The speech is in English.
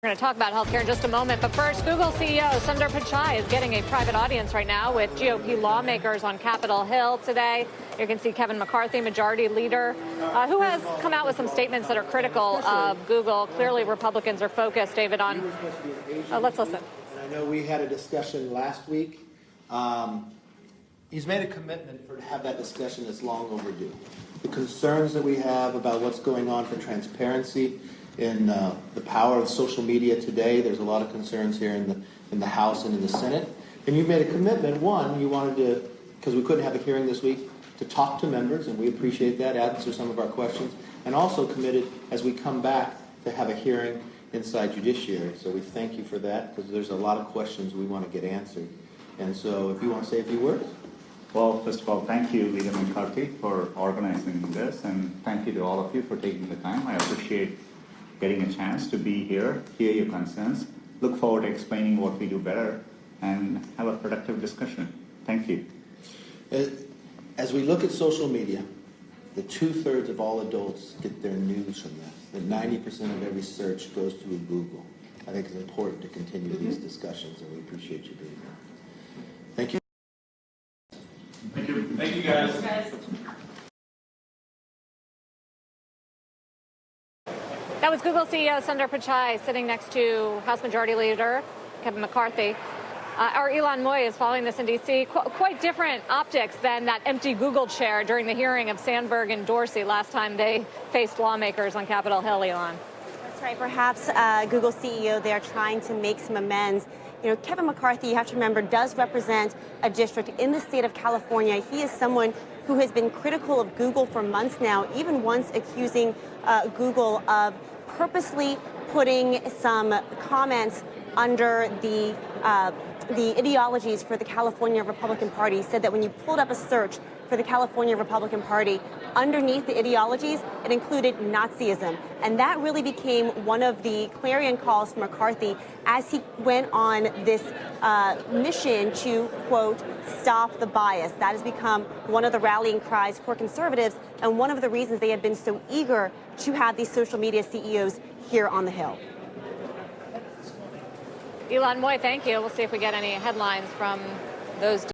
We're going to talk about healthcare in just a moment, but first, Google CEO Sundar Pichai is getting a private audience right now with GOP lawmakers on Capitol Hill today. You can see Kevin McCarthy, majority leader, who has come out with some statements that are critical of Google. Clearly, Republicans are focused, David, on... let's listen. I know we had a discussion last week. He's made a commitment to have that discussion that's long overdue. The concerns that we have about what's going on for transparency in the power of social media today. There's a lot of concerns here in the House and in the Senate. And you made a commitment. One, you wanted to, because we couldn't have a hearing this week, to talk to members, and we appreciate that, answer some of our questions, and also committed, as we come back, to have a hearing inside Judiciary. So we thank you for that, because there's a lot of questions we want to get answered. And so if you want to say a few words. Well, first of all, thank you, Leader McCarthy, for organizing this, and thank you to all of you for taking the time. I appreciate getting a chance to be here, hear your concerns, look forward to explaining what we do better, and have a productive discussion. Thank you. As we look at social media, the 2/3 of all adults get their news from this. And 90% of every search goes through Google. I think it's important to continue these discussions, and we appreciate you being here. Thank you. Thank you. Thank you, guys. That was Google CEO Sundar Pichai sitting next to House Majority Leader Kevin McCarthy. Our Elon Moy is following this in D.C. Quite different optics than that empty Google chair during the hearing of Sandberg and Dorsey last time they faced lawmakers on Capitol Hill, Elon. That's right. Perhaps Google CEO, they are trying to make some amends. You know, Kevin McCarthy, you have to remember, does represent a district in the state of California. He is someone who has been critical of Google for months now, even once accusing Google of purposely putting some comments under the ideologies for the California Republican Party. He said that when you pulled up a search for the California Republican Party, underneath the ideologies, it included Nazism. And that really became one of the clarion calls for McCarthy as he went on this mission to, quote, stop the bias. That has become one of the rallying cries for conservatives and one of the reasons they have been so eager to have these social media CEOs here on the Hill. Elon Moy, thank you. We'll see if we get any headlines from those